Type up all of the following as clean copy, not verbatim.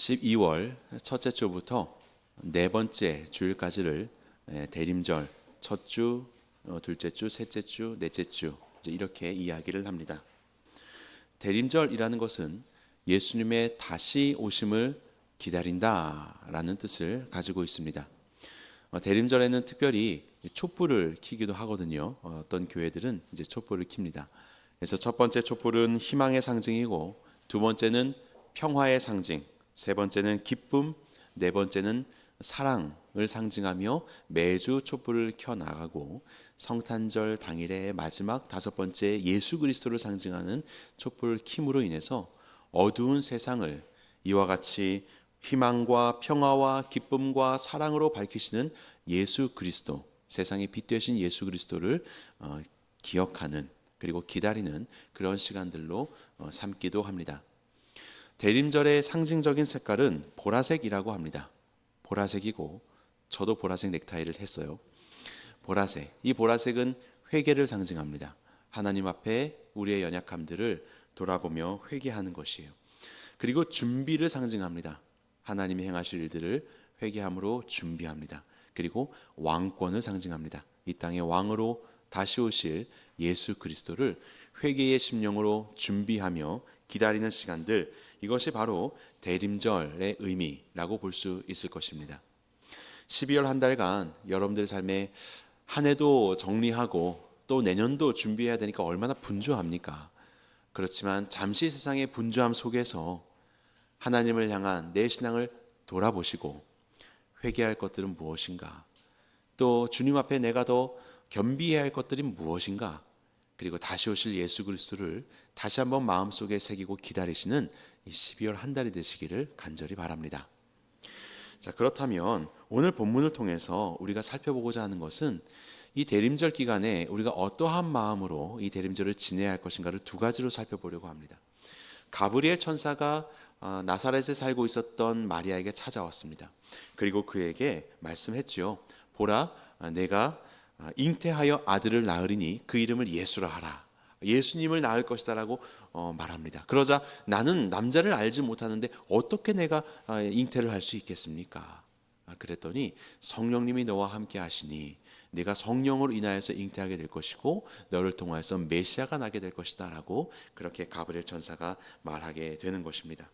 12월 첫째 주부터 네 번째 주일까지를 대림절 첫 주, 둘째 주, 셋째 주, 넷째 주 이렇게 이야기를 합니다. 대림절이라는 것은 예수님의 다시 오심을 기다린다라는 뜻을 가지고 있습니다. 대림절에는 특별히 촛불을 켜기도 하거든요. 어떤 교회들은 이제 촛불을 켭니다. 그래서 첫 번째 촛불은 희망의 상징이고, 두 번째는 평화의 상징, 세 번째는 기쁨, 네 번째는 사랑을 상징하며 매주 촛불을 켜 나가고, 성탄절 당일의 마지막 다섯 번째 예수 그리스도를 상징하는 촛불 킴으로 인해서 어두운 세상을 이와 같이 희망과 평화와 기쁨과 사랑으로 밝히시는 예수 그리스도, 세상의 빛 되신 예수 그리스도를 기억하는, 그리고 기다리는 그런 시간들로 삼기도 합니다. 대림절의 상징적인 색깔은 보라색이라고 합니다. 보라색이고, 저도 보라색 넥타이를 했어요. 보라색, 이 보라색은 회개를 상징합니다. 하나님 앞에 우리의 연약함들을 돌아보며 회개하는 것이에요. 그리고 준비를 상징합니다. 하나님이 행하실 일들을 회개함으로 준비합니다. 그리고 왕권을 상징합니다. 이 땅의 왕으로 다시 오실 예수 그리스도를 회개의 심령으로 준비하며 기다리는 시간들, 이것이 바로 대림절의 의미라고 볼 수 있을 것입니다. 12월 한 달간 여러분들 삶에 한 해도 정리하고 또 내년도 준비해야 되니까 얼마나 분주합니까? 그렇지만 잠시 세상의 분주함 속에서 하나님을 향한 내 신앙을 돌아보시고 회개할 것들은 무엇인가? 또 주님 앞에 내가 더 겸비해야 할 것들이 무엇인가? 그리고 다시 오실 예수 그리스도를 다시 한번 마음속에 새기고 기다리시는 이 12월 한 달이 되시기를 간절히 바랍니다. 자, 그렇다면 오늘 본문을 통해서 우리가 살펴보고자 하는 것은 이 대림절 기간에 우리가 어떠한 마음으로 이 대림절을 지내야 할 것인가를 두 가지로 살펴보려고 합니다. 가브리엘 천사가 나사렛에 살고 있었던 마리아에게 찾아왔습니다. 그리고 그에게 말씀했지요. 보라, 내가 잉태하여 아들을 낳으리니 그 이름을 예수라 하라. 예수님을 낳을 것이다 라고 말합니다. 그러자 나는 남자를 알지 못하는데 어떻게 내가 잉태를 할 수 있겠습니까? 그랬더니 성령님이 너와 함께 하시니 네가 성령으로 인하여서 잉태하게 될 것이고 너를 통하여서 메시아가 나게 될 것이다 라고 그렇게 가브리엘 천사가 말하게 되는 것입니다.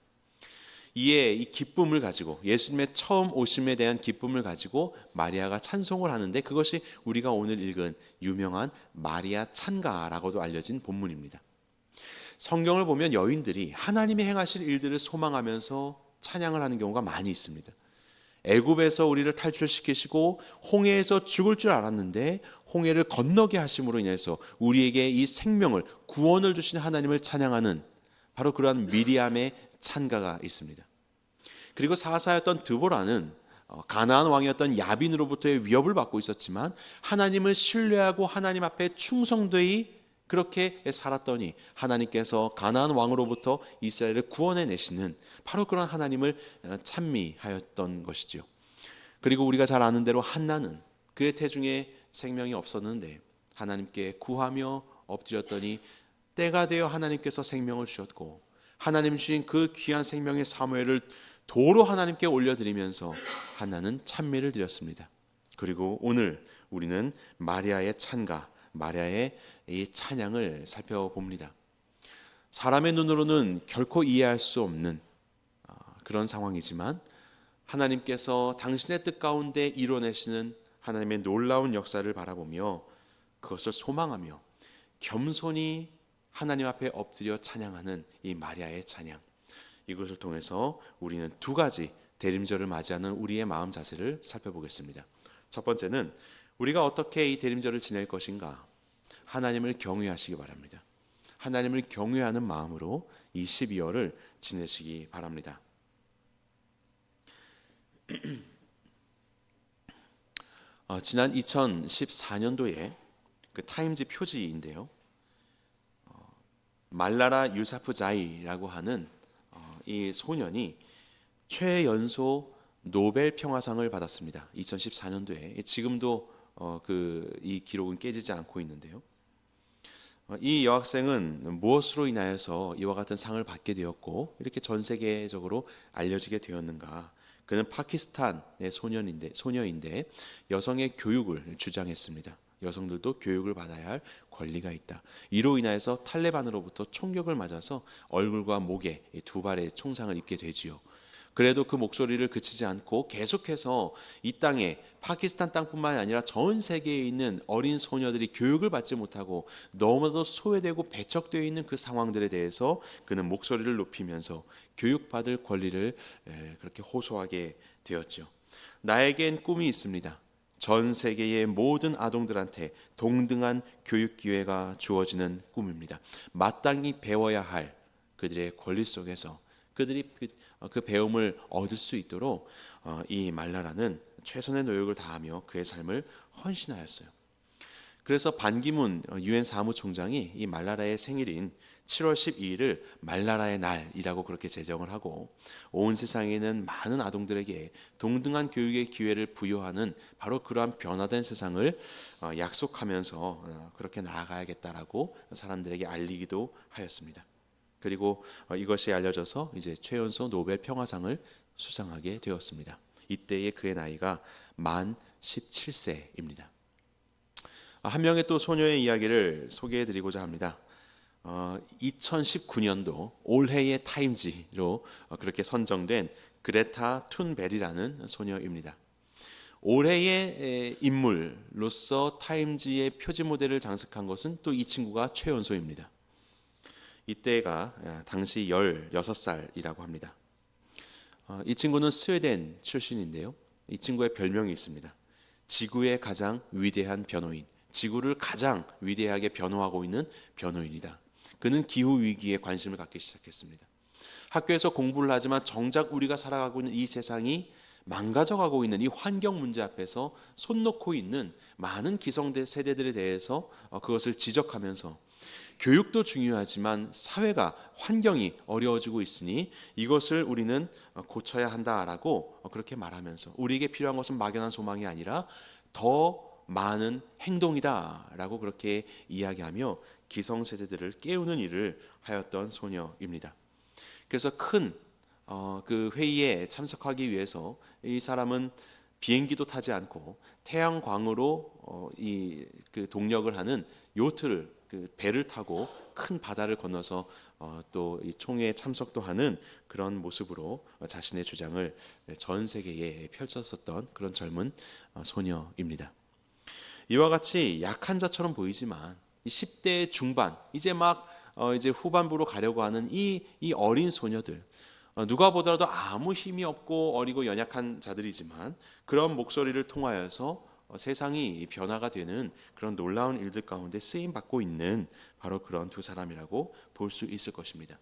이에 이 기쁨을 가지고, 예수님의 처음 오심에 대한 기쁨을 가지고 마리아가 찬송을 하는데, 그것이 우리가 오늘 읽은 유명한 마리아 찬가라고도 알려진 본문입니다. 성경을 보면 여인들이 하나님이 행하실 일들을 소망하면서 찬양을 하는 경우가 많이 있습니다. 애굽에서 우리를 탈출시키시고 홍해에서 죽을 줄 알았는데 홍해를 건너게 하심으로 인해서 우리에게 이 생명을, 구원을 주신 하나님을 찬양하는 바로 그러한 미리암의 찬가가 있습니다. 그리고 사사였던 드보라는 가나안 왕이었던 야빈으로부터의 위협을 받고 있었지만 하나님을 신뢰하고 하나님 앞에 충성되이 그렇게 살았더니 하나님께서 가나안 왕으로부터 이스라엘을 구원해 내시는 바로 그런 하나님을 찬미하였던 것이죠. 그리고 우리가 잘 아는 대로 한나는 그의 태중에 생명이 없었는데 하나님께 구하며 엎드렸더니 때가 되어 하나님께서 생명을 주셨고, 하나님 주신 그 귀한 생명의 사무엘을 도로 하나님께 올려드리면서 한나는 찬미를 드렸습니다. 그리고 오늘 우리는 마리아의 찬가, 마리아의 이 찬양을 살펴봅니다. 사람의 눈으로는 결코 이해할 수 없는 그런 상황이지만 하나님께서 당신의 뜻 가운데 이뤄내시는 하나님의 놀라운 역사를 바라보며 그것을 소망하며 겸손히 하나님 앞에 엎드려 찬양하는 이 마리아의 찬양, 이것을 통해서 우리는 두 가지 대림절을 맞이하는 우리의 마음 자세를 살펴보겠습니다. 첫 번째는 우리가 어떻게 이 대림절을 지낼 것인가, 하나님을 경외하시기 바랍니다. 하나님을 경외하는 마음으로 이 12월을 지내시기 바랍니다. 지난 2014년도에 그 타임지 표지인데요, 말라라 유사프자이라고 하는 이 소년이 최연소 노벨 평화상을 받았습니다. 2014년도에. 지금도 이 기록은 깨지지 않고 있는데요. 이 여학생은 무엇으로 인하여서 이와 같은 상을 받게 되었고 이렇게 전 세계적으로 알려지게 되었는가? 그는 파키스탄의 소녀인데 여성의 교육을 주장했습니다. 여성들도 교육을 받아야 할 권리가 있다. 이로 인하여서 탈레반으로부터 총격을 맞아서 얼굴과 목에 두 발의 총상을 입게 되지요. 그래도 그 목소리를 그치지 않고 계속해서 이 땅에 파키스탄 땅뿐만 아니라 전 세계에 있는 어린 소녀들이 교육을 받지 못하고 너무나도 소외되고 배척되어 있는 그 상황들에 대해서 그는 목소리를 높이면서 교육받을 권리를 그렇게 호소하게 되었죠. 나에겐 꿈이 있습니다. 전 세계의 모든 아동들한테 동등한 교육 기회가 주어지는 꿈입니다. 마땅히 배워야 할 그들의 권리 속에서 그들이 그 배움을 얻을 수 있도록 이 말라라는 최선의 노력을 다하며 그의 삶을 헌신하였어요. 그래서 반기문 유엔 사무총장이 이 말라라의 생일인 7월 12일을 말라라의 날이라고 그렇게 제정을 하고 온 세상에 있는 많은 아동들에게 동등한 교육의 기회를 부여하는 바로 그러한 변화된 세상을 약속하면서 그렇게 나아가야겠다라고 사람들에게 알리기도 하였습니다. 그리고 이것이 알려져서 이제 최연소 노벨 평화상을 수상하게 되었습니다. 이때의 그의 나이가 만 17세입니다. 한 명의 또 소녀의 이야기를 소개해 드리고자 합니다. 2019년도 올해의 타임지로 그렇게 선정된 그레타 툰베리라는 소녀입니다. 올해의 인물로서 타임지의 표지 모델을 장식한 것은 또 이 친구가 최연소입니다. 이때가 당시 16살이라고 합니다. 이 친구는 스웨덴 출신인데요. 이 친구의 별명이 있습니다. 지구의 가장 위대한 변호인, 지구를 가장 위대하게 변호하고 있는 변호인이다. 그는 기후위기에 관심을 갖기 시작했습니다. 학교에서 공부를 하지만 정작 우리가 살아가고 있는 이 세상이 망가져가고 있는 이 환경 문제 앞에서 손 놓고 있는 많은 기성세대들에 대해서 그것을 지적하면서 교육도 중요하지만 사회가 환경이 어려워지고 있으니 이것을 우리는 고쳐야 한다라고 그렇게 말하면서 우리에게 필요한 것은 막연한 소망이 아니라 더 많은 행동이다라고 그렇게 이야기하며 기성세대들을 깨우는 일을 하였던 소녀입니다. 그래서 큰 그 회의에 참석하기 위해서 이 사람은 비행기도 타지 않고 태양광으로 그 동력을 하는 요트를 그 배를 타고 큰 바다를 건너서 또 이 총회에 참석도 하는 그런 모습으로 자신의 주장을 전 세계에 펼쳤었던 그런 젊은 소녀입니다. 이와 같이 약한 자처럼 보이지만 10대 중반 이제 막 이제 후반부로 가려고 하는 이 어린 소녀들 누가 보더라도 아무 힘이 없고 어리고 연약한 자들이지만 그런 목소리를 통하여서 세상이 변화가 되는 그런 놀라운 일들 가운데 쓰임 받고 있는 바로 그런 두 사람이라고 볼 수 있을 것입니다.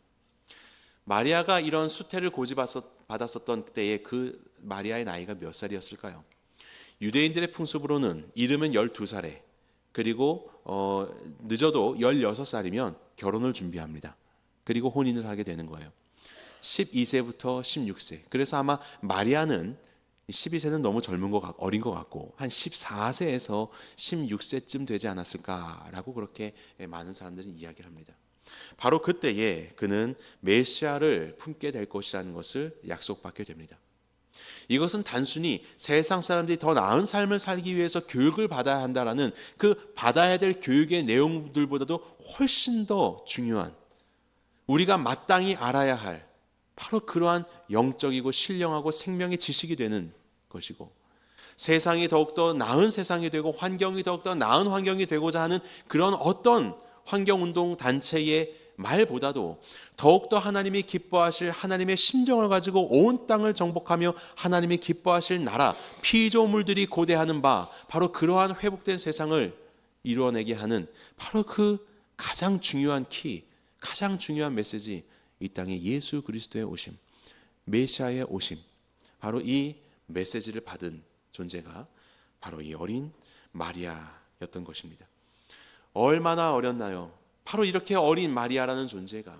마리아가 이런 수태를 고집받았었던 때에 그 마리아의 나이가 몇 살이었을까요? 유대인들의 풍습으로는 이르면 12살에 그리고 늦어도 16살이면 결혼을 준비합니다. 그리고 혼인을 하게 되는 거예요. 12세부터 16세. 그래서 아마 마리아는 12세는 너무 어린 것 같고 한 14세에서 16세쯤 되지 않았을까라고 그렇게 많은 사람들이 이야기를 합니다. 바로 그때에 그는 메시아를 품게 될 것이라는 것을 약속받게 됩니다. 이것은 단순히 세상 사람들이 더 나은 삶을 살기 위해서 교육을 받아야 한다라는 그 받아야 될 교육의 내용들보다도 훨씬 더 중요한 우리가 마땅히 알아야 할 바로 그러한 영적이고 신령하고 생명의 지식이 되는 것이고 세상이 더욱더 나은 세상이 되고 환경이 더욱더 나은 환경이 되고자 하는 그런 어떤 환경운동 단체의 말보다도 더욱더 하나님이 기뻐하실 하나님의 심정을 가지고 온 땅을 정복하며 하나님이 기뻐하실 나라 피조물들이 고대하는 바 바로 그러한 회복된 세상을 이루어내게 하는 바로 그 가장 중요한 가장 중요한 메시지 이 땅에 예수 그리스도의 오심, 메시아의 오심, 바로 이 메시지를 받은 존재가 바로 이 어린 마리아였던 것입니다. 얼마나 어렸나요? 바로 이렇게 어린 마리아라는 존재가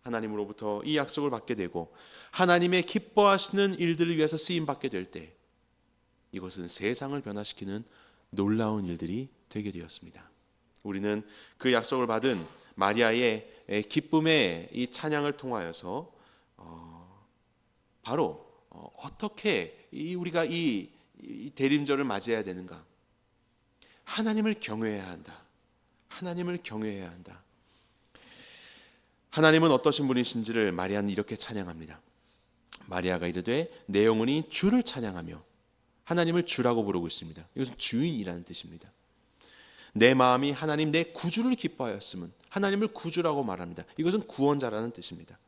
하나님으로부터 이 약속을 받게 되고 하나님의 기뻐하시는 일들을 위해서 쓰임받게 될 때 이것은 세상을 변화시키는 놀라운 일들이 되게 되었습니다. 우리는 그 약속을 받은 마리아의 기쁨의 이 찬양을 통하여서 바로 어떻게 우리가 이 대림절을 맞이해야 되는가? 하나님을 경외해야 한다. 하나님을 경외해야 한다. 하나님은 어떠신 분이신지를 마리아는 이렇게 찬양합니다. 마리아가 이르되 내 영혼이 주를 찬양하며, 하나님을 주라고 부르고 있습니다. 이것은 주인이라는 뜻입니다. 내 마음이 하나님 내 구주를 기뻐하였음은, 하나님을 구주라고 말합니다. 이것은 구원자라는 뜻입니다.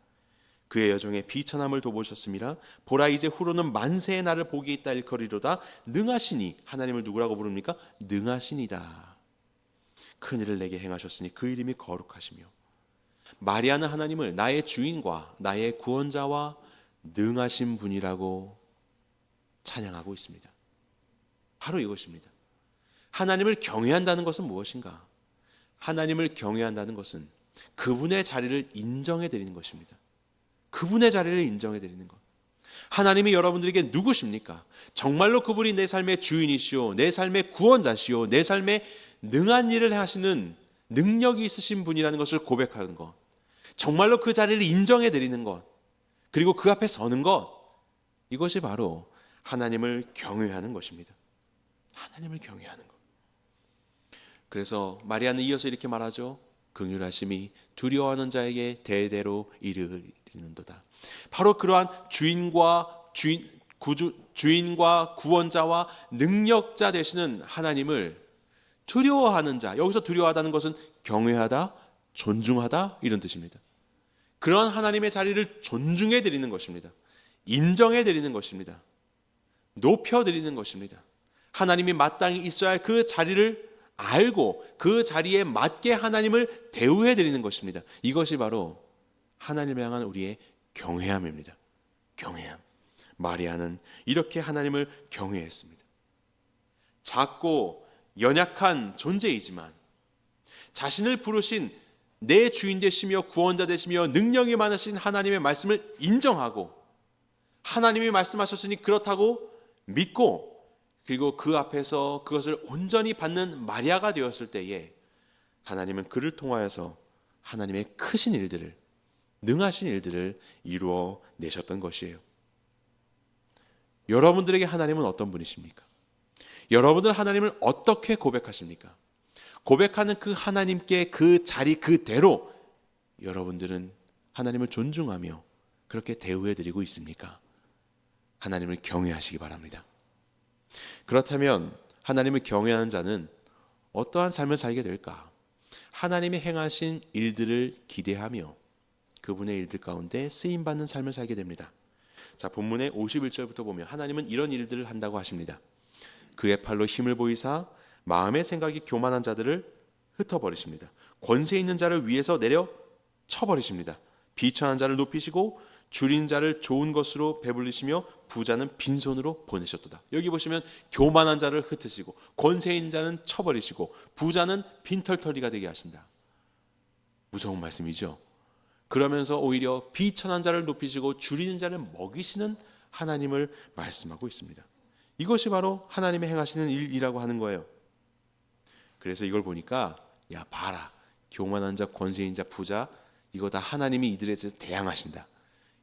그의 여종의 비천함을 돌보셨음이라. 보라 이제 후로는 만세의 날을 보기 있다 일컬이로다. 능하시니, 하나님을 누구라고 부릅니까? 능하시니다. 큰일을 내게 행하셨으니 그 이름이 거룩하시며. 마리아는 하나님을 나의 주인과 나의 구원자와 능하신 분이라고 찬양하고 있습니다. 바로 이것입니다. 하나님을 경외한다는 것은 무엇인가? 하나님을 경외한다는 것은 그분의 자리를 인정해 드리는 것입니다. 그분의 자리를 인정해 드리는 것. 하나님이 여러분들에게 누구십니까? 정말로 그분이 내 삶의 주인이시오, 내 삶의 구원자시오, 내 삶에 능한 일을 하시는 능력이 있으신 분이라는 것을 고백하는 것, 정말로 그 자리를 인정해 드리는 것, 그리고 그 앞에 서는 것, 이것이 바로 하나님을 경외하는 것입니다. 하나님을 경외하는 것. 그래서 마리아는 이어서 이렇게 말하죠. 긍휼하심이 두려워하는 자에게 대대로 이르리는도다. 바로 그러한 주인과 구원자와 능력자 되시는 하나님을 두려워하는 자, 여기서 두려워하다는 것은 경외하다, 존중하다 이런 뜻입니다. 그러한 하나님의 자리를 존중해 드리는 것입니다. 인정해 드리는 것입니다. 높여 드리는 것입니다. 하나님이 마땅히 있어야 할 그 자리를 알고 그 자리에 맞게 하나님을 대우해 드리는 것입니다. 이것이 바로 하나님을 향한 우리의 경외함입니다. 경외함. 마리아는 이렇게 하나님을 경외했습니다. 작고 연약한 존재이지만 자신을 부르신 내 주인 되시며 구원자 되시며 능력이 많으신 하나님의 말씀을 인정하고, 하나님이 말씀하셨으니 그렇다고 믿고, 그리고 그 앞에서 그것을 온전히 받는 마리아가 되었을 때에 하나님은 그를 통하여서 하나님의 크신 일들을, 능하신 일들을 이루어 내셨던 것이에요. 여러분들에게 하나님은 어떤 분이십니까? 여러분들은 하나님을 어떻게 고백하십니까? 고백하는 그 하나님께 그 자리 그대로 여러분들은 하나님을 존중하며 그렇게 대우해드리고 있습니까? 하나님을 경외하시기 바랍니다. 그렇다면 하나님을 경외하는 자는 어떠한 삶을 살게 될까? 하나님이 행하신 일들을 기대하며 그분의 일들 가운데 쓰임받는 삶을 살게 됩니다. 자, 본문의 51절부터 보면 하나님은 이런 일들을 한다고 하십니다. 그의 팔로 힘을 보이사 마음의 생각이 교만한 자들을 흩어버리십니다. 권세 있는 자를 위에서 내려 쳐버리십니다. 비천한 자를 높이시고 줄인 자를 좋은 것으로 배불리시며 부자는 빈손으로 보내셨도다. 여기 보시면 교만한 자를 흩으시고 권세 있는 자는 쳐버리시고 부자는 빈털터리가 되게 하신다. 무서운 말씀이죠. 그러면서 오히려 비천한 자를 높이시고 줄이는 자를 먹이시는 하나님을 말씀하고 있습니다. 이것이 바로 하나님의 행하시는 일이라고 하는 거예요. 그래서 이걸 보니까 야 봐라, 교만한 자, 권세인 자, 부자, 이거 다 하나님이 이들에 대해서 대항하신다.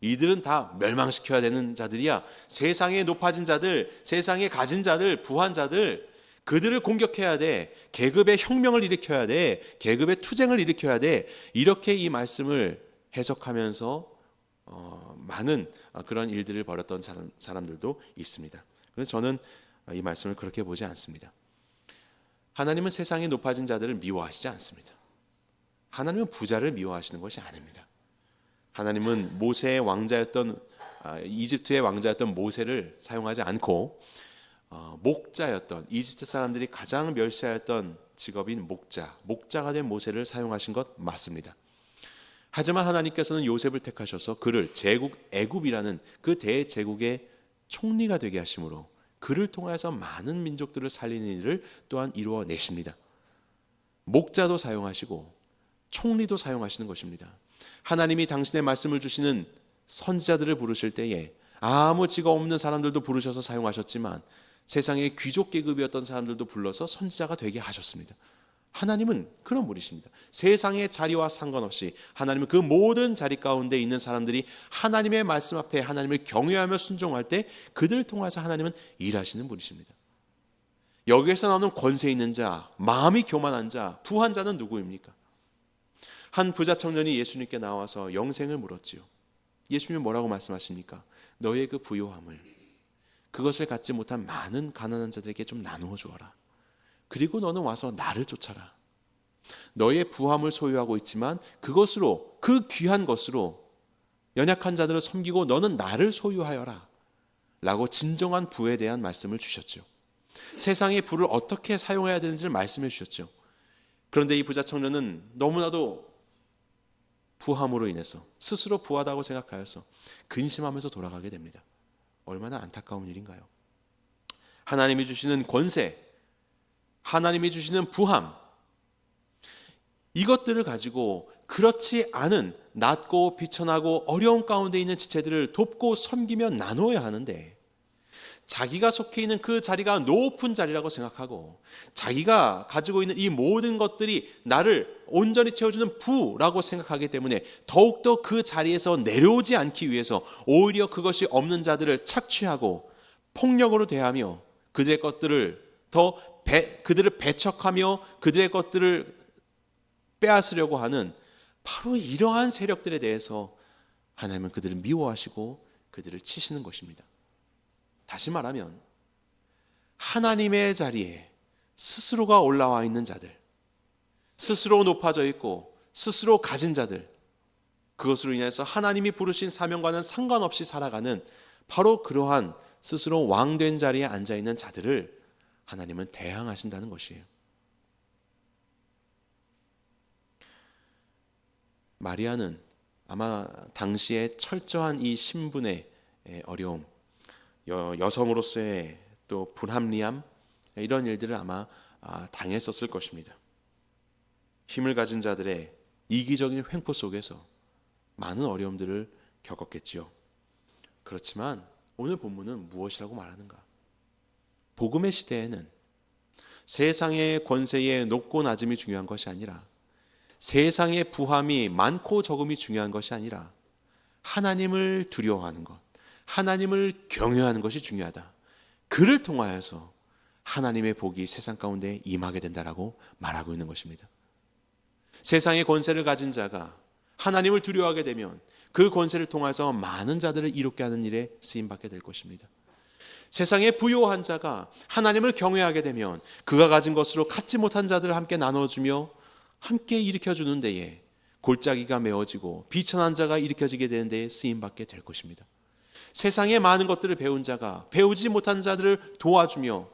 이들은 다 멸망시켜야 되는 자들이야. 세상에 높아진 자들, 세상에 가진 자들, 부한 자들, 그들을 공격해야 돼. 계급의 혁명을 일으켜야 돼. 계급의 투쟁을 일으켜야 돼. 이렇게 이 말씀을 해석하면서 많은 그런 일들을 벌였던 사람들도 있습니다. 그래서 저는 이 말씀을 그렇게 보지 않습니다. 하나님은 세상에 높아진 자들을 미워하시지 않습니다. 하나님은 부자를 미워하시는 것이 아닙니다. 하나님은 모세의 왕자였던 이집트의 왕자였던 모세를 사용하지 않고 목자였던, 이집트 사람들이 가장 멸시하였던 직업인 목자가 된 모세를 사용하신 것 맞습니다. 하지만 하나님께서는 요셉을 택하셔서 그를 제국 애굽이라는 그 대제국의 총리가 되게 하심으로 그를 통해서 많은 민족들을 살리는 일을 또한 이루어내십니다. 목자도 사용하시고 총리도 사용하시는 것입니다. 하나님이 당신의 말씀을 주시는 선지자들을 부르실 때에 아무 직업 없는 사람들도 부르셔서 사용하셨지만 세상의 귀족 계급이었던 사람들도 불러서 선지자가 되게 하셨습니다. 하나님은 그런 분이십니다. 세상의 자리와 상관없이 하나님은 그 모든 자리 가운데 있는 사람들이 하나님의 말씀 앞에 하나님을 경외하며 순종할 때 그들을 통해서 하나님은 일하시는 분이십니다. 여기에서 나오는 권세 있는 자, 마음이 교만한 자, 부한 자는 누구입니까? 한 부자 청년이 예수님께 나와서 영생을 물었지요. 예수님은 뭐라고 말씀하십니까? 너의 그 부요함을, 그것을 갖지 못한 많은 가난한 자들에게 좀 나누어 주어라. 그리고 너는 와서 나를 쫓아라. 너의 부함을 소유하고 있지만 그것으로, 그 귀한 것으로 연약한 자들을 섬기고 너는 나를 소유하여라 라고 진정한 부에 대한 말씀을 주셨죠. 세상의 부를 어떻게 사용해야 되는지를 말씀해 주셨죠. 그런데 이 부자 청년은 너무나도 부함으로 인해서 스스로 부하다고 생각하여서 근심하면서 돌아가게 됩니다. 얼마나 안타까운 일인가요? 하나님이 주시는 권세, 하나님이 주시는 부함, 이것들을 가지고 그렇지 않은 낮고 비천하고 어려운 가운데 있는 지체들을 돕고 섬기며 나누어야 하는데, 자기가 속해 있는 그 자리가 높은 자리라고 생각하고 자기가 가지고 있는 이 모든 것들이 나를 온전히 채워주는 부라고 생각하기 때문에 더욱더 그 자리에서 내려오지 않기 위해서 오히려 그것이 없는 자들을 착취하고 폭력으로 대하며 그들의 것들을 그들을 배척하며 그들의 것들을 빼앗으려고 하는 바로 이러한 세력들에 대해서 하나님은 그들을 미워하시고 그들을 치시는 것입니다. 다시 말하면 하나님의 자리에 스스로가 올라와 있는 자들, 스스로 높아져 있고 스스로 가진 자들, 그것으로 인해서 하나님이 부르신 사명과는 상관없이 살아가는 바로 그러한 스스로 왕된 자리에 앉아있는 자들을 하나님은 대항하신다는 것이에요. 마리아는 아마 당시에 철저한 이 신분의 어려움, 여성으로서의 또 불합리함, 이런 일들을 아마 당했었을 것입니다. 힘을 가진 자들의 이기적인 횡포 속에서 많은 어려움들을 겪었겠지요. 그렇지만 오늘 본문은 무엇이라고 말하는가? 복음의 시대에는 세상의 권세의 높고 낮음이 중요한 것이 아니라, 세상의 부함이 많고 적음이 중요한 것이 아니라 하나님을 두려워하는 것, 하나님을 경외하는 것이 중요하다. 그를 통하여서 하나님의 복이 세상 가운데 임하게 된다라고 말하고 있는 것입니다. 세상의 권세를 가진 자가 하나님을 두려워하게 되면 그 권세를 통해서 많은 자들을 이롭게 하는 일에 쓰임받게 될 것입니다. 세상에 부요한 자가 하나님을 경외하게 되면 그가 가진 것으로 갖지 못한 자들을 함께 나눠주며 함께 일으켜주는 데에 골짜기가 메워지고 비천한 자가 일으켜지게 되는 데에 쓰임받게 될 것입니다. 세상의 많은 것들을 배운 자가 배우지 못한 자들을 도와주며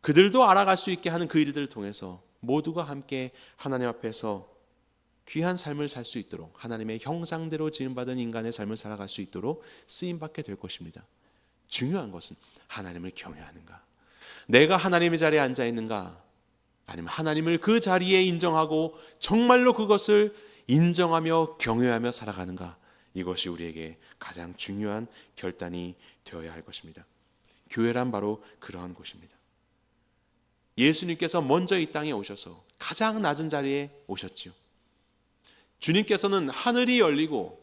그들도 알아갈 수 있게 하는 그 일들을 통해서 모두가 함께 하나님 앞에서 귀한 삶을 살 수 있도록, 하나님의 형상대로 지음받은 인간의 삶을 살아갈 수 있도록 쓰임받게 될 것입니다. 중요한 것은 하나님을 경외하는가, 내가 하나님의 자리에 앉아 있는가, 아니면 하나님을 그 자리에 인정하고 정말로 그것을 인정하며 경외하며 살아가는가, 이것이 우리에게 가장 중요한 결단이 되어야 할 것입니다. 교회란 바로 그러한 곳입니다. 예수님께서 먼저 이 땅에 오셔서 가장 낮은 자리에 오셨지요. 주님께서는 하늘이 열리고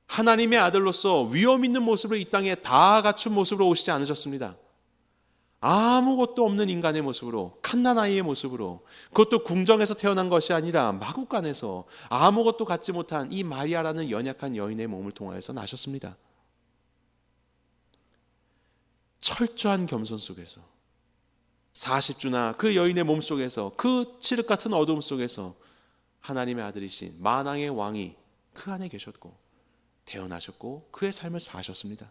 하나님의 아들로서 위엄 있는 모습으로 이 땅에 다 갖춘 모습으로 오시지 않으셨습니다. 아무것도 없는 인간의 모습으로, 갓난아이의 모습으로, 그것도 궁정에서 태어난 것이 아니라 마구간에서 아무것도 갖지 못한 이 마리아라는 연약한 여인의 몸을 통하여서 나셨습니다. 철저한 겸손 속에서 40주나 그 여인의 몸 속에서, 그 칠흑 같은 어두움 속에서 하나님의 아들이신 만왕의 왕이 그 안에 계셨고 태어나셨고 그의 삶을 사셨습니다.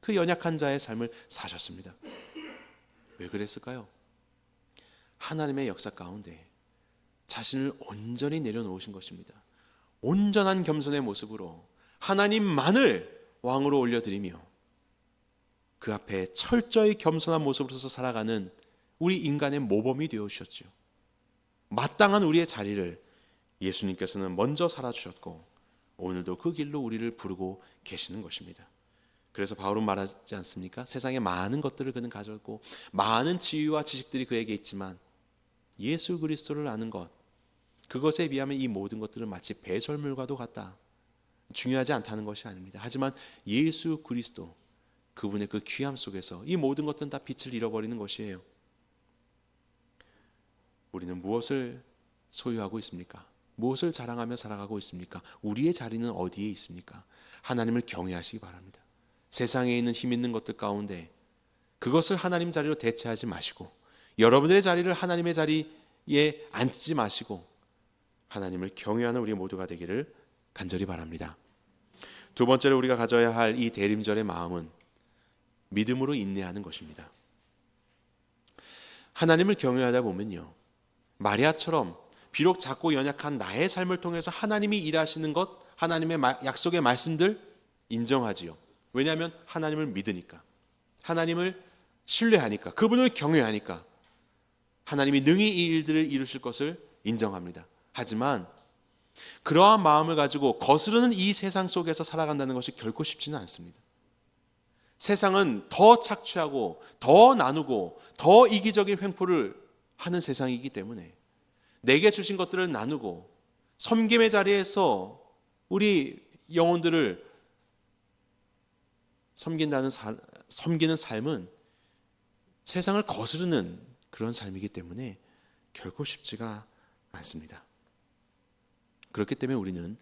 그 연약한 자의 삶을 사셨습니다. 왜 그랬을까요? 하나님의 역사 가운데 자신을 온전히 내려놓으신 것입니다. 온전한 겸손의 모습으로 하나님만을 왕으로 올려드리며 그 앞에 철저히 겸손한 모습으로서 살아가는 우리 인간의 모범이 되어주셨죠. 마땅한 우리의 자리를 예수님께서는 먼저 살아주셨고 오늘도 그 길로 우리를 부르고 계시는 것입니다. 그래서 바울은 말하지 않습니까? 세상에 많은 것들을 그는 가졌고 많은 지위와 지식들이 그에게 있지만 예수 그리스도를 아는 것, 그것에 비하면 이 모든 것들은 마치 배설물과도 같다. 중요하지 않다는 것이 아닙니다. 하지만 예수 그리스도, 그분의 그 귀함 속에서 이 모든 것들은 다 빛을 잃어버리는 것이에요. 우리는 무엇을 소유하고 있습니까? 무엇을 자랑하며 살아가고 있습니까? 우리의 자리는 어디에 있습니까? 하나님을 경외하시기 바랍니다. 세상에 있는 힘 있는 것들 가운데 그것을 하나님 자리로 대체하지 마시고, 여러분들의 자리를 하나님의 자리에 앉지 마시고 하나님을 경외하는 우리 모두가 되기를 간절히 바랍니다. 두 번째로 우리가 가져야 할 이 대림절의 마음은 믿음으로 인내하는 것입니다. 하나님을 경외하다 보면요, 마리아처럼 비록 작고 연약한 나의 삶을 통해서 하나님이 일하시는 것, 하나님의 약속의 말씀들 인정하지요. 왜냐하면 하나님을 믿으니까, 하나님을 신뢰하니까, 그분을 경외하니까 하나님이 능히 이 일들을 이루실 것을 인정합니다. 하지만 그러한 마음을 가지고 거스르는 이 세상 속에서 살아간다는 것이 결코 쉽지는 않습니다. 세상은 더 착취하고 더 나누고 더 이기적인 횡포를 하는 세상이기 때문에 내게 주신 것들을 나누고 섬김의 자리에서 우리 영혼들을 섬기는 삶은 세상을 거스르는 그런 삶이기 때문에 결코 쉽지가 않습니다. 그렇기 때문에 우리는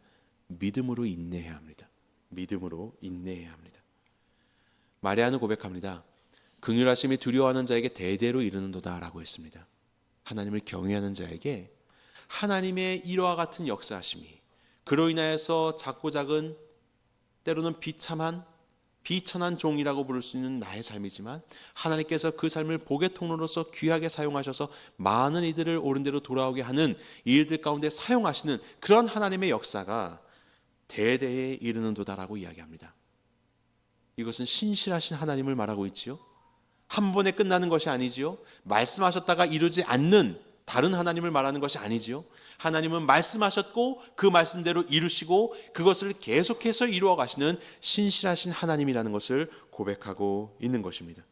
믿음으로 인내해야 합니다. 믿음으로 인내해야 합니다. 마리아는 고백합니다. 긍휼하심이 두려워하는 자에게 대대로 이르는도다 라고 했습니다. 하나님을 경외하는 자에게 하나님의 이와 같은 역사하심이, 그로 인하여서 작고 작은, 때로는 비천한 종이라고 부를 수 있는 나의 삶이지만 하나님께서 그 삶을 복의 통로로서 귀하게 사용하셔서 많은 이들을 옳은 대로 돌아오게 하는 일들 가운데 사용하시는 그런 하나님의 역사가 대대에 이르는도다라고 이야기합니다. 이것은 신실하신 하나님을 말하고 있지요. 한 번에 끝나는 것이 아니지요. 말씀하셨다가 이루지 않는 다른 하나님을 말하는 것이 아니지요. 하나님은 말씀하셨고 그 말씀대로 이루시고 그것을 계속해서 이루어 가시는 신실하신 하나님이라는 것을 고백하고 있는 것입니다.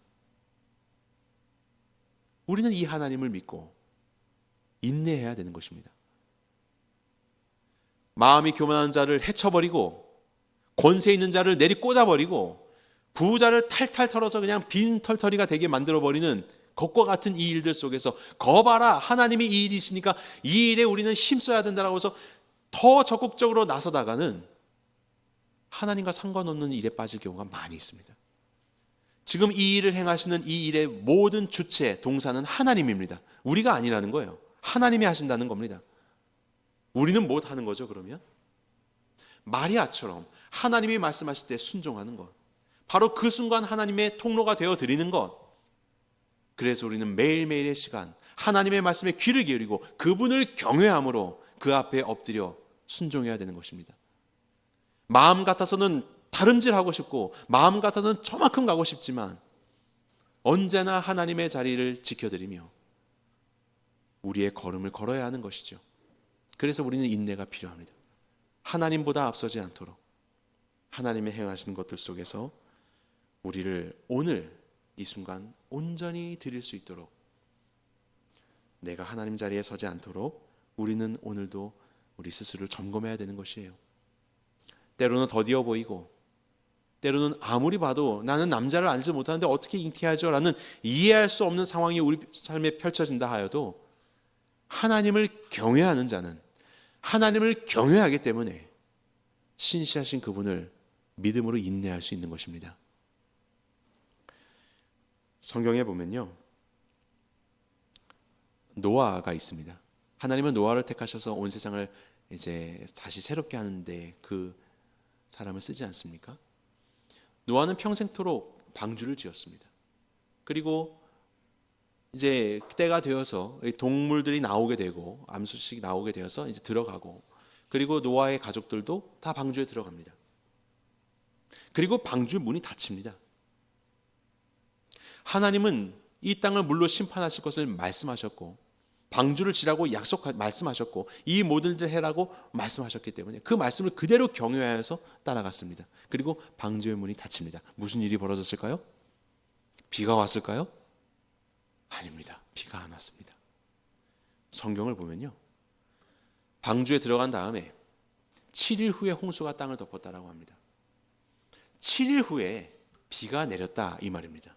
우리는 이 하나님을 믿고 인내해야 되는 것입니다. 마음이 교만한 자를 해쳐버리고 권세 있는 자를 내리꽂아버리고 부자를 탈탈 털어서 그냥 빈털터리가 되게 만들어버리는 것과 같은 이 일들 속에서 거봐라, 하나님이 이 일이 있으니까 이 일에 우리는 힘써야 된다고 해서 더 적극적으로 나서다가는 하나님과 상관없는 일에 빠질 경우가 많이 있습니다. 지금 이 일을 행하시는 이 일의 모든 주체, 동사는 하나님입니다. 우리가 아니라는 거예요. 하나님이 하신다는 겁니다. 우리는 못 하는 거죠. 그러면 마리아처럼 하나님이 말씀하실 때 순종하는 것, 바로 그 순간 하나님의 통로가 되어 드리는 것. 그래서 우리는 매일매일의 시간 하나님의 말씀에 귀를 기울이고 그분을 경외함으로 그 앞에 엎드려 순종해야 되는 것입니다. 마음 같아서는 다름질하고 싶고 마음 같아서는 저만큼 가고 싶지만 언제나 하나님의 자리를 지켜드리며 우리의 걸음을 걸어야 하는 것이죠. 그래서 우리는 인내가 필요합니다. 하나님보다 앞서지 않도록 하나님의 행하시는 것들 속에서 우리를 오늘 이 순간 온전히 드릴 수 있도록, 내가 하나님 자리에 서지 않도록 우리는 오늘도 우리 스스로를 점검해야 되는 것이에요. 때로는 더디어 보이고 때로는 아무리 봐도 나는 남자를 알지 못하는데 어떻게 잉태하죠? 라는 이해할 수 없는 상황이 우리 삶에 펼쳐진다 하여도 하나님을 경외하는 자는 하나님을 경외하기 때문에 신실하신 그분을 믿음으로 인내할 수 있는 것입니다. 성경에 보면요, 노아가 있습니다. 하나님은 노아를 택하셔서 온 세상을 이제 다시 새롭게 하는데 그 사람을 쓰지 않습니까? 노아는 평생토록 방주를 지었습니다. 그리고 이제 때가 되어서 동물들이 나오게 되고 암수식이 나오게 되어서 이제 들어가고, 그리고 노아의 가족들도 다 방주에 들어갑니다. 그리고 방주 문이 닫힙니다. 하나님은 이 땅을 물로 심판하실 것을 말씀하셨고 방주를 지라고 말씀하셨고 이 모든 일을 해라고 말씀하셨기 때문에 그 말씀을 그대로 경외하여서 따라갔습니다. 그리고 방주의 문이 닫힙니다. 무슨 일이 벌어졌을까요? 비가 왔을까요? 아닙니다. 비가 안 왔습니다. 성경을 보면요, 방주에 들어간 다음에 7일 후에 홍수가 땅을 덮었다라고 합니다. 7일 후에 비가 내렸다 이 말입니다.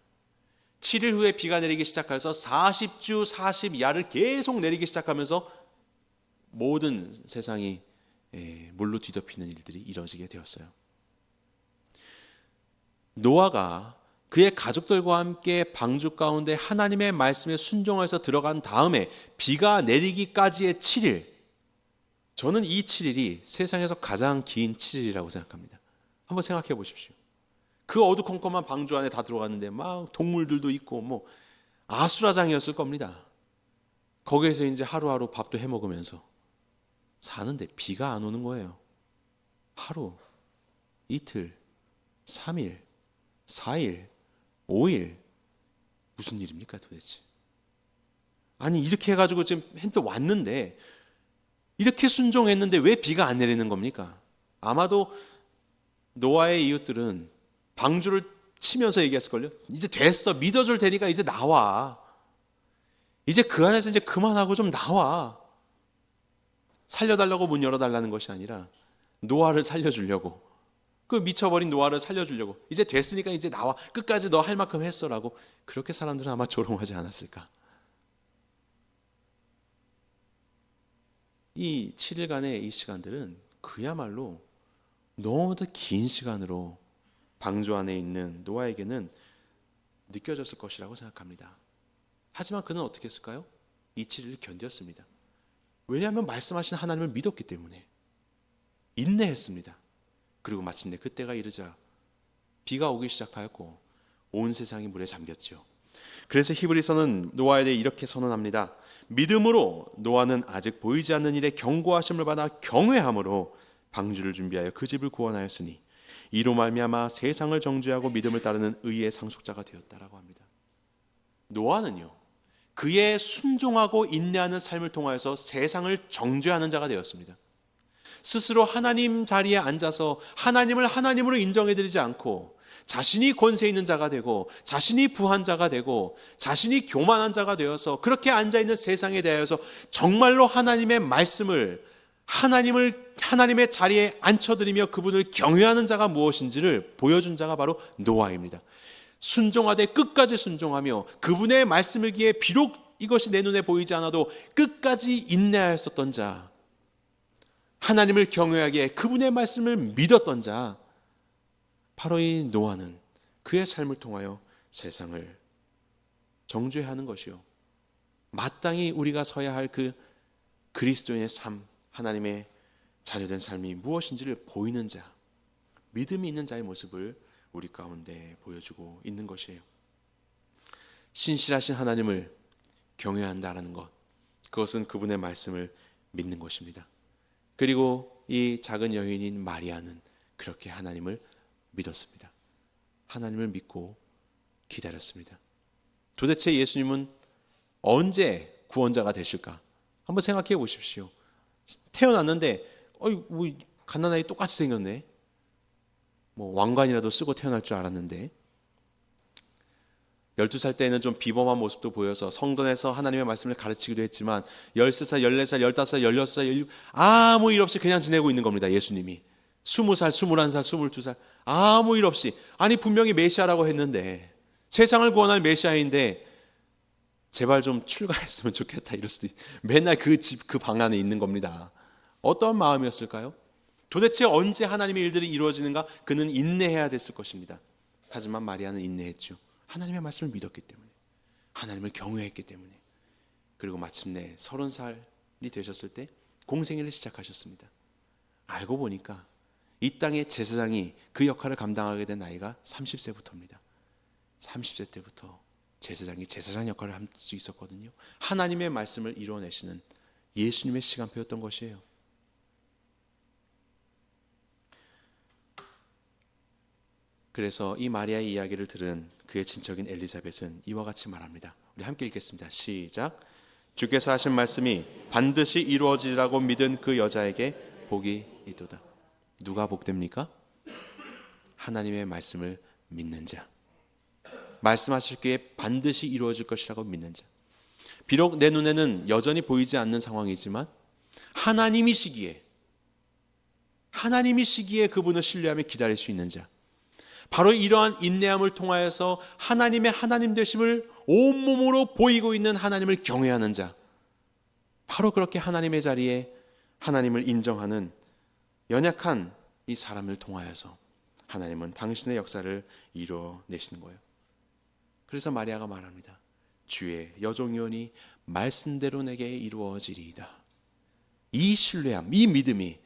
7일 후에 비가 내리기 시작해서 40주 40야를 계속 내리기 시작하면서 모든 세상이 물로 뒤덮이는 일들이 이루어지게 되었어요. 노아가 그의 가족들과 함께 방주 가운데 하나님의 말씀에 순종해서 들어간 다음에 비가 내리기까지의 7일, 저는 이 7일이 세상에서 가장 긴 7일이라고 생각합니다. 한번 생각해 보십시오. 그 어두컴컴한 방주 안에 다 들어갔는데 막 동물들도 있고 뭐 아수라장이었을 겁니다. 거기에서 이제 하루하루 밥도 해 먹으면서 사는데 비가 안 오는 거예요. 하루, 이틀, 3일, 4일, 5일, 무슨 일입니까 도대체? 아니 이렇게 해가지고 지금 핸드 왔는데, 이렇게 순종했는데 왜 비가 안 내리는 겁니까? 아마도 노아의 이웃들은 방주를 치면서 얘기했을걸요. 이제 됐어, 믿어줄 테니까 이제 나와. 이제 그 안에서 이제 그만하고 좀 나와. 살려달라고 문 열어달라는 것이 아니라 노아를 살려주려고, 그 미쳐버린 노아를 살려주려고, 이제 됐으니까 이제 나와, 끝까지 너 할 만큼 했어라고. 그렇게 사람들은 아마 조롱하지 않았을까. 이 7일간의 이 시간들은 그야말로 너무도 긴 시간으로 방주 안에 있는 노아에게는 느껴졌을 것이라고 생각합니다. 하지만 그는 어떻게 했을까요? 이 7일을 견뎠습니다. 왜냐하면 말씀하신 하나님을 믿었기 때문에 인내했습니다. 그리고 마침내 그때가 이르자 비가 오기 시작하였고 온 세상이 물에 잠겼죠. 그래서 히브리서는 노아에 대해 이렇게 선언합니다. 믿음으로 노아는 아직 보이지 않는 일에 경고하심을 받아 경외함으로 방주를 준비하여 그 집을 구원하였으니 이로 말미암아 세상을 정죄하고 믿음을 따르는 의의 상속자가 되었다라고 합니다. 노아는요, 그의 순종하고 인내하는 삶을 통하여서 세상을 정죄하는 자가 되었습니다. 스스로 하나님 자리에 앉아서 하나님을 하나님으로 인정해드리지 않고 자신이 권세 있는 자가 되고 자신이 부한 자가 되고 자신이 교만한 자가 되어서 그렇게 앉아있는 세상에 대하여서 정말로 하나님의 말씀을, 하나님의 자리에 앉혀드리며 그분을 경외하는 자가 무엇인지를 보여준 자가 바로 노아입니다. 순종하되 끝까지 순종하며 그분의 말씀을 기해 비록 이것이 내 눈에 보이지 않아도 끝까지 인내하였었던 자, 하나님을 경외하기에 그분의 말씀을 믿었던 자, 바로 이 노아는 그의 삶을 통하여 세상을 정죄하는 것이요, 마땅히 우리가 서야 할 그 그리스도인의 삶, 하나님의 자녀된 삶이 무엇인지를 보이는 자, 믿음이 있는 자의 모습을 우리 가운데 보여주고 있는 것이에요. 신실하신 하나님을 경외한다라는 것, 그것은 그분의 말씀을 믿는 것입니다. 그리고 이 작은 여인인 마리아는 그렇게 하나님을 믿었습니다. 하나님을 믿고 기다렸습니다. 도대체 예수님은 언제 구원자가 되실까? 한번 생각해 보십시오. 태어났는데 뭐 갓난아이 똑같이 생겼네. 뭐 왕관이라도 쓰고 태어날 줄 알았는데 12살 때는 좀 비범한 모습도 보여서 성전에서 하나님의 말씀을 가르치기도 했지만 13살, 14살, 15살, 16살, 17살 아무 일 없이 그냥 지내고 있는 겁니다. 예수님이 20살, 21살, 22살 아무 일 없이, 아니 분명히 메시아라고 했는데, 세상을 구원할 메시아인데 제발 좀 출가했으면 좋겠다 이럴 수도 맨날 그 집 그 방 안에 있는 겁니다. 어떤 마음이었을까요? 도대체 언제 하나님의 일들이 이루어지는가? 그는 인내해야 됐을 것입니다. 하지만 마리아는 인내했죠. 하나님의 말씀을 믿었기 때문에, 하나님을 경외했기 때문에. 그리고 마침내 30살이 되셨을 때 공생애를 시작하셨습니다. 알고 보니까 이 땅의 제사장이 그 역할을 감당하게 된 나이가 30세부터입니다. 30세 때부터 제사장이 제사장 역할을 할 수 있었거든요. 하나님의 말씀을 이루어내시는 예수님의 시간표였던 것이에요. 그래서 이 마리아의 이야기를 들은 그의 친척인 엘리사벳은 이와 같이 말합니다. 우리 함께 읽겠습니다. 시작. 주께서 하신 말씀이 반드시 이루어지리라고 믿은 그 여자에게 복이 있도다. 누가 복됩니까? 하나님의 말씀을 믿는 자, 말씀하시기에 반드시 이루어질 것이라고 믿는 자. 비록 내 눈에는 여전히 보이지 않는 상황이지만 하나님이시기에 그분을 신뢰하며 기다릴 수 있는 자, 바로 이러한 인내함을 통하여서 하나님의 하나님 되심을 온몸으로 보이고 있는 하나님을 경외하는 자, 바로 그렇게 하나님의 자리에 하나님을 인정하는 연약한 이 사람을 통하여서 하나님은 당신의 역사를 이루어내시는 거예요. 그래서 마리아가 말합니다. 주의 여종이오니 말씀대로 내게 이루어지리이다. 이 신뢰함, 이 믿음이,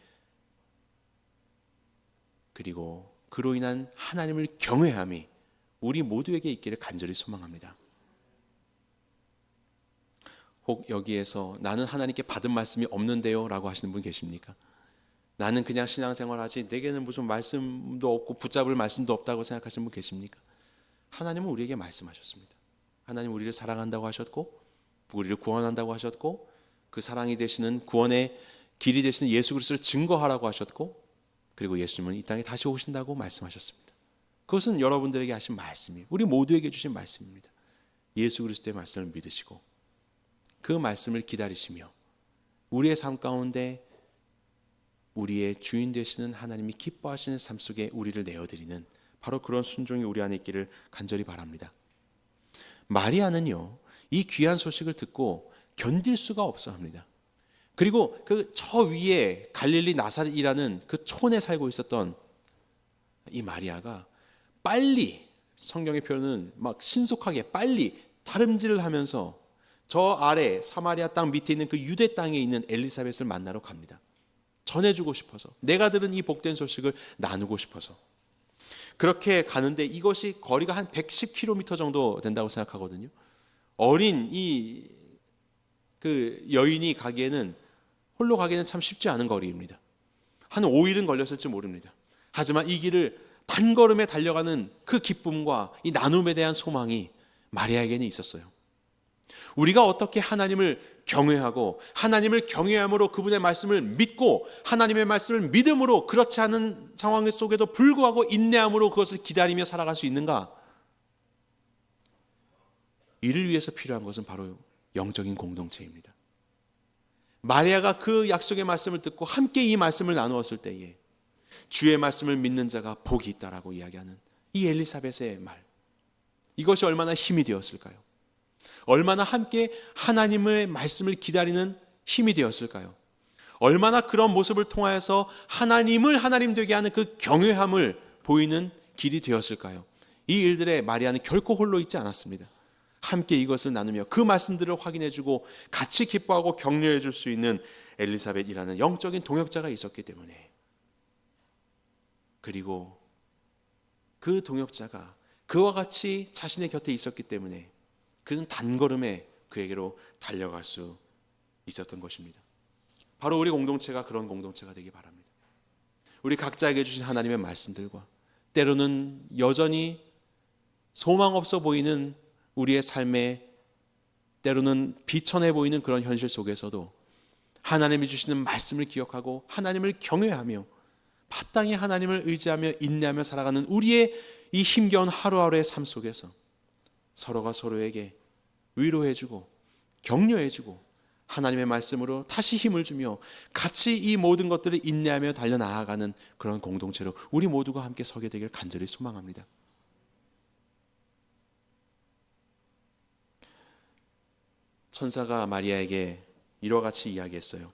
그리고 그로 인한 하나님을 경외함이 우리 모두에게 있기를 간절히 소망합니다. 혹 여기에서 나는 하나님께 받은 말씀이 없는데요 라고 하시는 분 계십니까? 나는 그냥 신앙생활하지 내게는 무슨 말씀도 없고 붙잡을 말씀도 없다고 생각하시는 분 계십니까? 하나님은 우리에게 말씀하셨습니다. 하나님 우리를 사랑한다고 하셨고 우리를 구원한다고 하셨고 그 사랑이 되시는 구원의 길이 되시는 예수 그리스도를 증거하라고 하셨고 그리고 예수님은 이 땅에 다시 오신다고 말씀하셨습니다. 그것은 여러분들에게 하신 말씀이에요. 우리 모두에게 주신 말씀입니다. 예수 그리스도의 말씀을 믿으시고 그 말씀을 기다리시며 우리의 삶 가운데 우리의 주인 되시는 하나님이 기뻐하시는 삶 속에 우리를 내어드리는 바로 그런 순종이 우리 안에 있기를 간절히 바랍니다. 마리아는요, 이 귀한 소식을 듣고 견딜 수가 없어 합니다. 그리고 그 저 위에 갈릴리 나사렛이라는 그 촌에 살고 있었던 이 마리아가 빨리, 성경의 표현은 막 신속하게 빨리 다름질을 하면서 저 아래 사마리아 땅 밑에 있는 그 유대 땅에 있는 엘리사벳을 만나러 갑니다. 전해주고 싶어서, 내가 들은 이 복된 소식을 나누고 싶어서. 그렇게 가는데 이것이 거리가 한 110km 정도 된다고 생각하거든요. 어린 그 여인이 가기에는, 홀로 가기에는 참 쉽지 않은 거리입니다. 한 5일은 걸렸을지 모릅니다. 하지만 이 길을 단걸음에 달려가는 그 기쁨과 이 나눔에 대한 소망이 마리아에게는 있었어요. 우리가 어떻게 하나님을 경외하고 하나님을 경외함으로 그분의 말씀을 믿고 하나님의 말씀을 믿음으로 그렇지 않은 상황 속에도 불구하고 인내함으로 그것을 기다리며 살아갈 수 있는가? 이를 위해서 필요한 것은 바로 영적인 공동체입니다. 마리아가 그 약속의 말씀을 듣고 함께 이 말씀을 나누었을 때에 주의 말씀을 믿는 자가 복이 있다라고 이야기하는 이 엘리사벳의 말, 이것이 얼마나 힘이 되었을까요? 얼마나 함께 하나님의 말씀을 기다리는 힘이 되었을까요? 얼마나 그런 모습을 통하여서 하나님을 하나님 되게 하는 그 경외함을 보이는 길이 되었을까요? 이 일들에 마리아는 결코 홀로 있지 않았습니다. 함께 이것을 나누며 그 말씀들을 확인해주고 같이 기뻐하고 격려해 줄 수 있는 엘리사벳이라는 영적인 동역자가 있었기 때문에, 그리고 그 동역자가 그와 같이 자신의 곁에 있었기 때문에 그는 단걸음에 그에게로 달려갈 수 있었던 것입니다. 바로 우리 공동체가 그런 공동체가 되기 바랍니다. 우리 각자에게 주신 하나님의 말씀들과 때로는 여전히 소망 없어 보이는 우리의 삶에 때로는 비천해 보이는 그런 현실 속에서도 하나님이 주시는 말씀을 기억하고 하나님을 경외하며 마땅히 하나님을 의지하며 인내하며 살아가는 우리의 이 힘겨운 하루하루의 삶 속에서 서로가 서로에게 위로해주고 격려해주고 하나님의 말씀으로 다시 힘을 주며 같이 이 모든 것들을 인내하며 달려나아가는 그런 공동체로 우리 모두가 함께 서게 되길 간절히 소망합니다. 천사가 마리아에게 이와 같이 이야기했어요.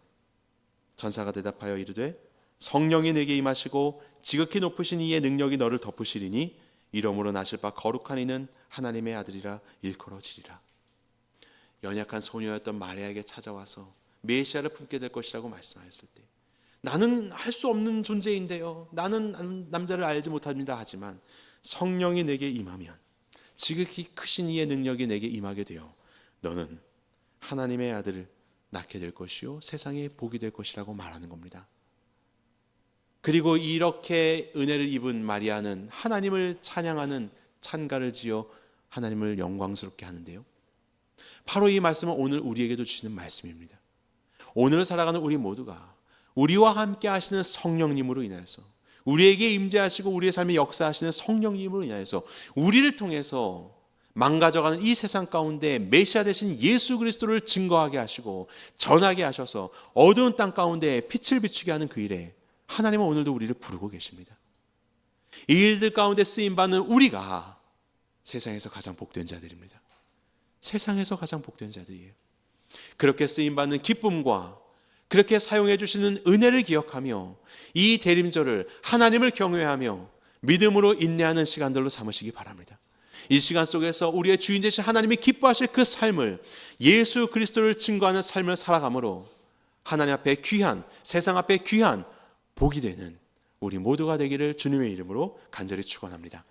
천사가 대답하여 이르되 성령이 내게 임하시고 지극히 높으신 이의 능력이 너를 덮으시리니 이러므로 나실 바 거룩한 이는 하나님의 아들이라 일컬어지리라. 연약한 소녀였던 마리아에게 찾아와서 메시아를 품게 될 것이라고 말씀하셨을 때, 나는 할 수 없는 존재인데요, 나는 남자를 알지 못합니다 하지만 성령이 내게 임하면, 지극히 크신 이의 능력이 내게 임하게 되어 너는 하나님의 아들을 낳게 될 것이요 세상에 복이 될 것이라고 말하는 겁니다. 그리고 이렇게 은혜를 입은 마리아는 하나님을 찬양하는 찬가를 지어 하나님을 영광스럽게 하는데요, 바로 이 말씀은 오늘 우리에게도 주시는 말씀입니다. 오늘 살아가는 우리 모두가 우리와 함께 하시는 성령님으로 인하여서, 우리에게 임재하시고 우리의 삶에 역사하시는 성령님으로 인하여서 우리를 통해서 망가져가는 이 세상 가운데 메시아 되신 예수 그리스도를 증거하게 하시고 전하게 하셔서 어두운 땅 가운데 빛을 비추게 하는 그 일에 하나님은 오늘도 우리를 부르고 계십니다. 이 일들 가운데 쓰임받는 우리가 세상에서 가장 복된 자들입니다. 세상에서 가장 복된 자들이에요. 그렇게 쓰임받는 기쁨과 그렇게 사용해 주시는 은혜를 기억하며 이 대림절을 하나님을 경외하며 믿음으로 인내하는 시간들로 삼으시기 바랍니다. 이 시간 속에서 우리의 주인 되신 하나님이 기뻐하실 그 삶을, 예수 그리스도를 증거하는 삶을 살아감으로 하나님 앞에 귀한, 세상 앞에 귀한 복이 되는 우리 모두가 되기를 주님의 이름으로 간절히 축원합니다.